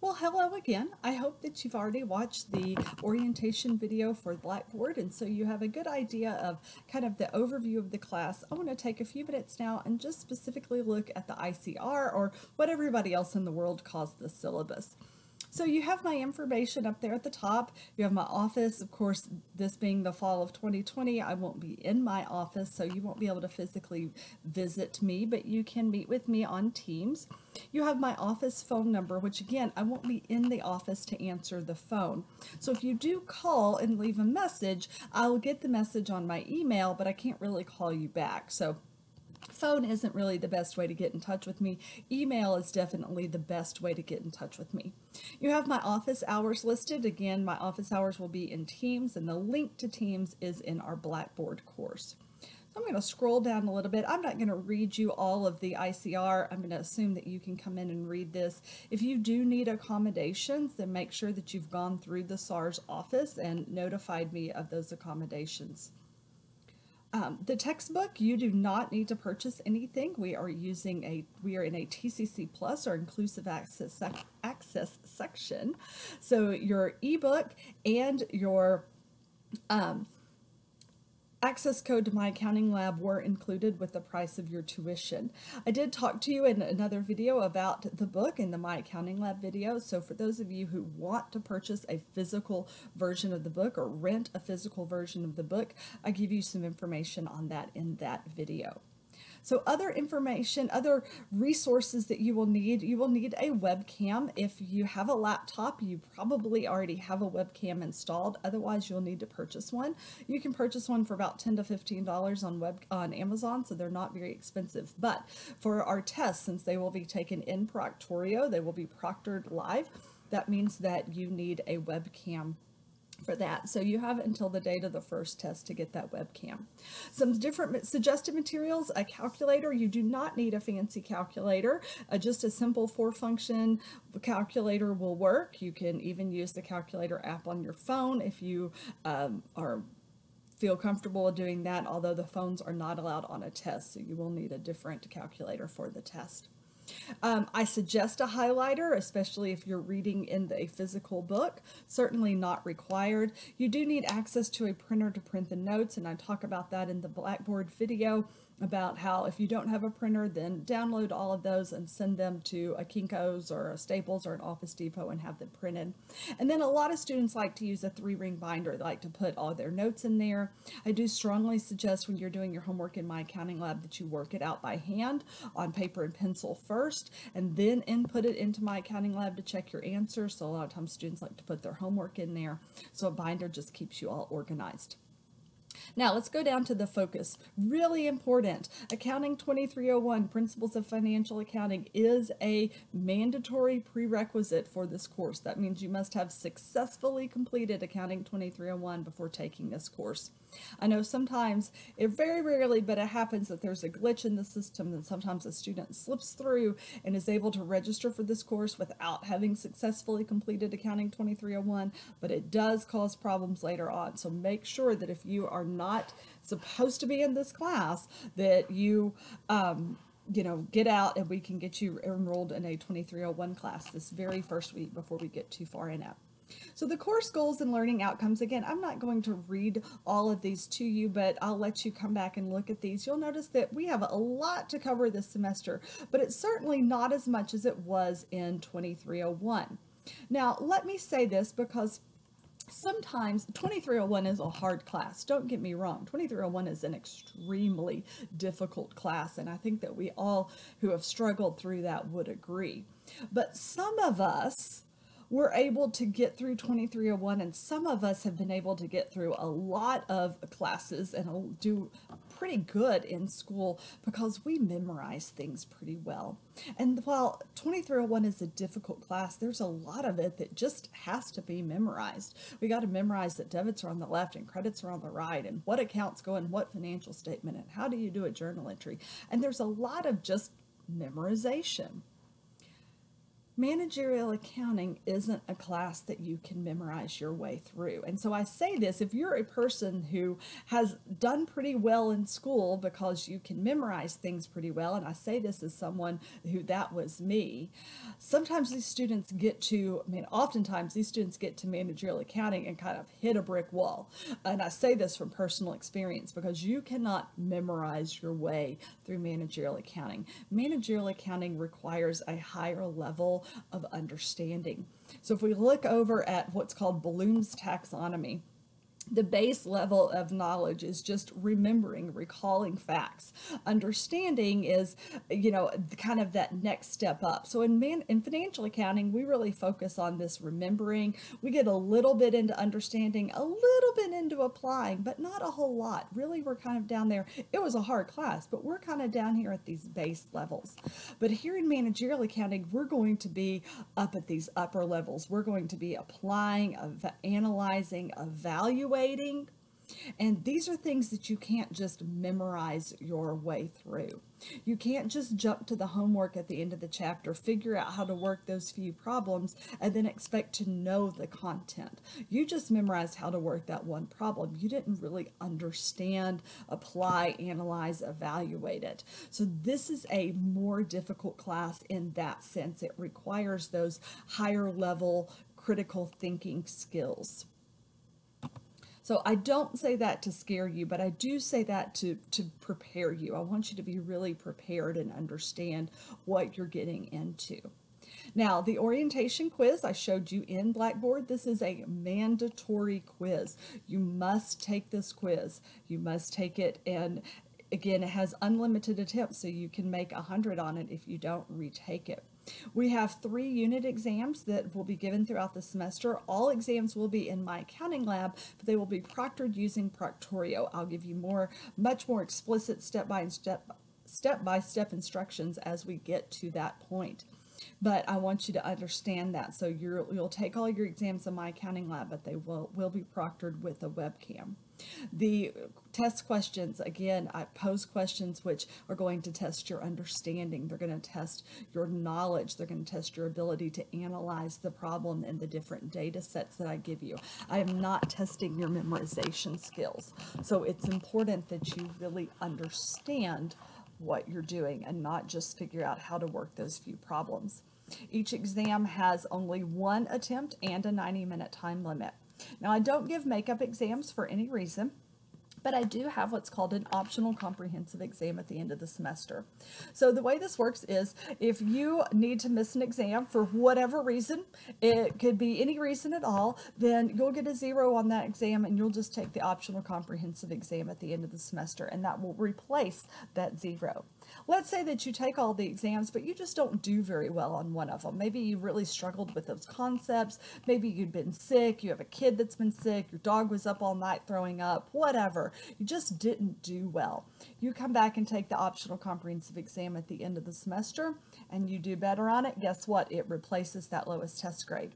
Well, hello again. I hope that you've already watched the orientation video for Blackboard, and so you have a good idea of kind of the overview of the class. I want to take a few minutes now and just specifically look at the ICR, or what everybody else in the world calls the syllabus. So you have my information up there at the top. You have my office. Of course, this being the fall of 2020, I won't be in my office, so you won't be able to physically visit me, but you can meet with me on Teams. You have my office phone number, which again, I won't be in the office to answer the phone. So if you do call and leave a message, I'll get the message on my email, but I can't really call you back. So phone isn't really the best way to get in touch with me. Email is definitely the best way to get in touch with me. You have my office hours listed. Again, my office hours will be in Teams, and the link to Teams is in our Blackboard course. So I'm going to scroll down a little bit. I'm not going to read you all of the ICR. I'm going to assume that you can come in and read this. If you do need accommodations, then make sure that you've gone through the SAR's office and notified me of those accommodations. The textbook, you do not need to purchase anything. We are in a TCC Plus, or Inclusive Access section. So your ebook and your access code to My Accounting Lab were included with the price of your tuition. I did talk to you in another video about the book in the My Accounting Lab video. So for those of you who want to purchase a physical version of the book or rent a physical version of the book, I give you some information on that in that video. So other information, other resources that you will need a webcam. If you have a laptop, you probably already have a webcam installed. Otherwise, you'll need to purchase one. You can purchase one for about $10 to $15 on Amazon, so they're not very expensive. But for our tests, since they will be taken in Proctorio, they will be proctored live, that means that you need a webcam for that. So you have until the date of the first test to get that webcam. Some different suggested materials: a calculator. You do not need a fancy calculator. Just a simple 4-function calculator will work. You can even use the calculator app on your phone if you feel comfortable doing that, although the phones are not allowed on a test, so you will need a different calculator for the test. I suggest a highlighter, especially if you're reading in a physical book. Certainly not required. You do need access to a printer to print the notes, and I talk about that in the Blackboard video, about how if you don't have a printer, then download all of those and send them to a Kinko's or a Staples or an Office Depot and have them printed. And then a lot of students like to use a 3-ring binder. They like to put all their notes in there. I do strongly suggest when you're doing your homework in My Accounting Lab that you work it out by hand on paper and pencil first, and then input it into My Accounting Lab to check your answers. So a lot of times students like to put their homework in there. So a binder just keeps you all organized. Now let's go down to the focus. Really important. Accounting 2301, Principles of Financial Accounting, is a mandatory prerequisite for this course. That means you must have successfully completed Accounting 2301 before taking this course. I know sometimes, very rarely, but it happens that there's a glitch in the system, and sometimes a student slips through and is able to register for this course without having successfully completed Accounting 2301, but it does cause problems later on. So make sure that if you are not supposed to be in this class, that you get out and we can get you enrolled in a 2301 class this very first week before we get too far in it. So the course goals and learning outcomes, again, I'm not going to read all of these to you, but I'll let you come back and look at these. You'll notice that we have a lot to cover this semester, but it's certainly not as much as it was in 2301. Now, let me say this, because sometimes 2301 is a hard class. Don't get me wrong. 2301 is an extremely difficult class, and I think that we all who have struggled through that would agree. But some of us were able to get through 2301, and some of us have been able to get through a lot of classes and do pretty good in school because we memorize things pretty well. And while 2301 is a difficult class, there's a lot of it that just has to be memorized. We got to memorize that debits are on the left and credits are on the right, and what accounts go in what financial statement, and how do you do a journal entry. And there's a lot of just memorization. Managerial accounting isn't a class that you can memorize your way through. And so I say this, if you're a person who has done pretty well in school because you can memorize things pretty well, and I say this as someone who that was me, sometimes these students get to, oftentimes these students get to managerial accounting and kind of hit a brick wall. And I say this from personal experience because you cannot memorize your way through managerial accounting. Managerial accounting requires a higher level of understanding. So if we look over at what's called Bloom's taxonomy, the base level of knowledge is just remembering, recalling facts. Understanding is, kind of that next step up. So in financial accounting, we really focus on this remembering. We get a little bit into understanding, a little bit into applying, but not a whole lot. Really, we're kind of down there. It was a hard class, but we're kind of down here at these base levels. But here in managerial accounting, we're going to be up at these upper levels. We're going to be applying, analyzing, evaluating. And these are things that you can't just memorize your way through. You can't just jump to the homework at the end of the chapter, figure out how to work those few problems, and then expect to know the content. You just memorized how to work that one problem. You didn't really understand, apply, analyze, evaluate it. So this is a more difficult class in that sense. It requires those higher level critical thinking skills. So I don't say that to scare you, but I do say that to prepare you. I want you to be really prepared and understand what you're getting into. Now, the orientation quiz I showed you in Blackboard, this is a mandatory quiz. You must take this quiz. You must take it, and again, it has unlimited attempts, so you can make 100 on it if you don't retake it. We have 3 unit exams that will be given throughout the semester. All exams will be in my accounting lab, but they will be proctored using Proctorio. I'll give you much more explicit step-by-step instructions as we get to that point. But I want you to understand that. So you'll take all your exams in my accounting lab, but they will be proctored with a webcam. The test questions, again, I pose questions which are going to test your understanding. They're going to test your knowledge. They're going to test your ability to analyze the problem and the different data sets that I give you. I am not testing your memorization skills. So it's important that you really understand what you're doing and not just figure out how to work those few problems. Each exam has only 1 attempt and a 90-minute time limit. Now, I don't give makeup exams for any reason, but I do have what's called an optional comprehensive exam at the end of the semester. So the way this works is if you need to miss an exam for whatever reason, it could be any reason at all, then you'll get a 0 on that exam and you'll just take the optional comprehensive exam at the end of the semester, and that will replace that 0. Let's say that you take all the exams, but you just don't do very well on one of them. Maybe you really struggled with those concepts. Maybe you've been sick. You have a kid that's been sick. Your dog was up all night throwing up, whatever. You just didn't do well. You come back and take the optional comprehensive exam at the end of the semester, and you do better on it. Guess what? It replaces that lowest test grade.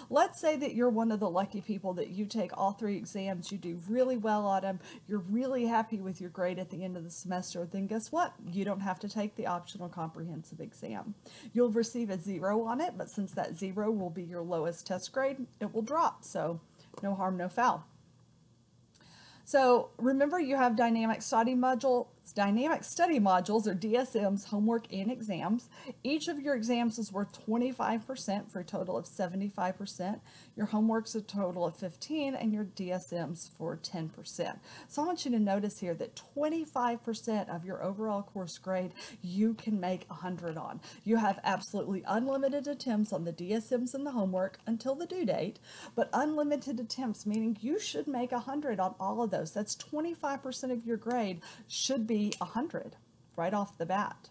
Let's say that you're one of the lucky people that you take all 3 exams, you do really well on them, you're really happy with your grade at the end of the semester, then guess what? You don't have to take the optional comprehensive exam. You'll receive a 0 on it, but since that 0 will be your lowest test grade, it will drop. So no harm, no foul. So remember, you have dynamic study modules, or DSMs, homework and exams. Each of your exams is worth 25% for a total of 75%. Your homework's a total of 15%, and your DSMs for 10%. So I want you to notice here that 25% of your overall course grade you can make 100 on. You have absolutely unlimited attempts on the DSMs and the homework until the due date, but unlimited attempts, meaning you should make 100 on all of those. That's 25% of your grade should be 100 right off the bat.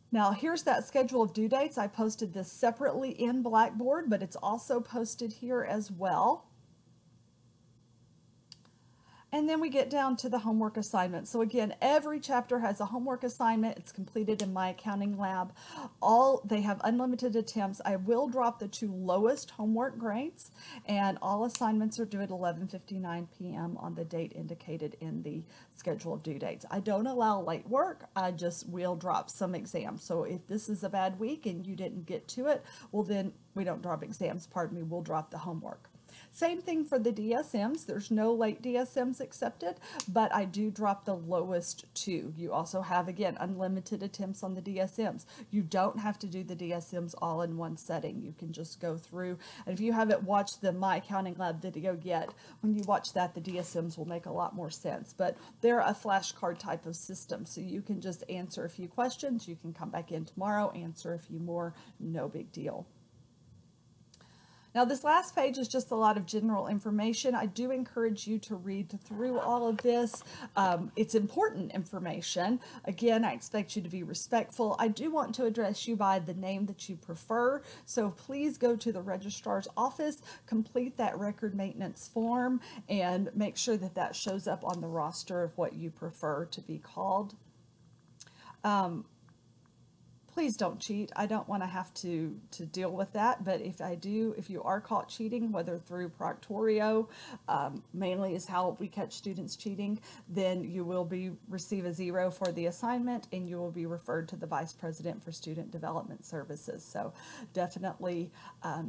Now, here's that schedule of due dates. I posted this separately in Blackboard, but it's also posted here as well. And then we get down to the homework assignment. So again, every chapter has a homework assignment. It's completed in my accounting lab. They have unlimited attempts. I will drop the 2 lowest homework grades, and all assignments are due at 11:59 p.m. on the date indicated in the schedule of due dates. I don't allow late work. I just will drop some exams. So if this is a bad week and you didn't get to it, well then we don't drop exams, pardon me, we'll drop the homework. Same thing for the DSMs. There's no late DSMs accepted, but I do drop the lowest 2. You also have, again, unlimited attempts on the DSMs. You don't have to do the DSMs all in one setting. You can just go through, and if you haven't watched the My Accounting Lab video yet, when you watch that, the DSMs will make a lot more sense. But they're a flashcard type of system, so you can just answer a few questions. You can come back in tomorrow, answer a few more, no big deal. Now this last page is just a lot of general information. I do encourage you to read through all of this. It's important information. Again, I expect you to be respectful. I do want to address you by the name that you prefer. So please go to the registrar's office, complete that record maintenance form, and make sure that that shows up on the roster of what you prefer to be called. Please don't cheat. I don't want to have to deal with that, but if you are caught cheating, whether through Proctorio, mainly is how we catch students cheating, then you will receive a 0 for the assignment, and you will be referred to the Vice President for Student Development Services. So definitely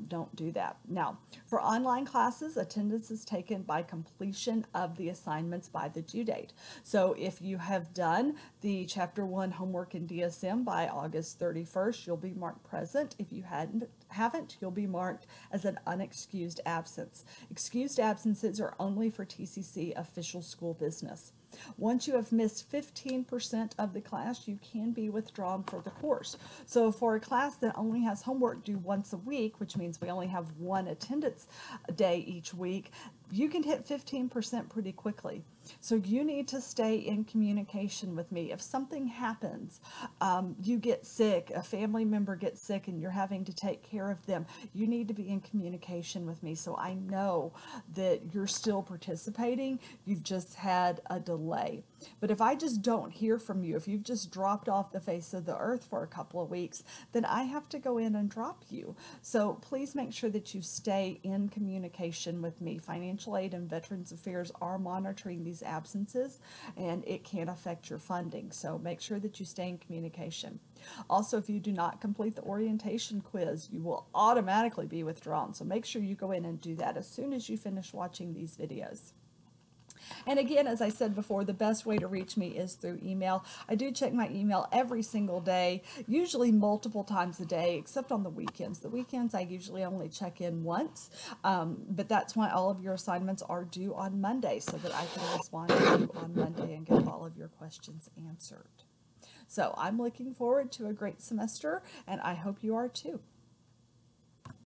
don't do that. Now, for online classes, attendance is taken by completion of the assignments by the due date. So if you have done the Chapter 1 homework in DSM by August 31st, you'll be marked present. If you haven't, you'll be marked as an unexcused absence. Excused absences are only for TCC official school business. Once you have missed 15% of the class, you can be withdrawn for the course. So for a class that only has homework due once a week, which means we only have 1 attendance day each week, you can hit 15% pretty quickly. So you need to stay in communication with me. If something happens, you get sick, a family member gets sick, and you're having to take care of them, you need to be in communication with me so I know that you're still participating. You've just had a delay. But if I just don't hear from you, if you've just dropped off the face of the earth for a couple of weeks, then I have to go in and drop you. So please make sure that you stay in communication with me. Financial Aid and Veterans Affairs are monitoring these absences, and it can affect your funding. So make sure that you stay in communication. Also, if you do not complete the orientation quiz, you will automatically be withdrawn. So make sure you go in and do that as soon as you finish watching these videos. And again, as I said before, the best way to reach me is through email. I do check my email every single day, usually multiple times a day, except on the weekends. The weekends I usually only check in once, but that's why all of your assignments are due on Monday, so that I can respond to you on Monday and get all of your questions answered. So I'm looking forward to a great semester, and I hope you are too.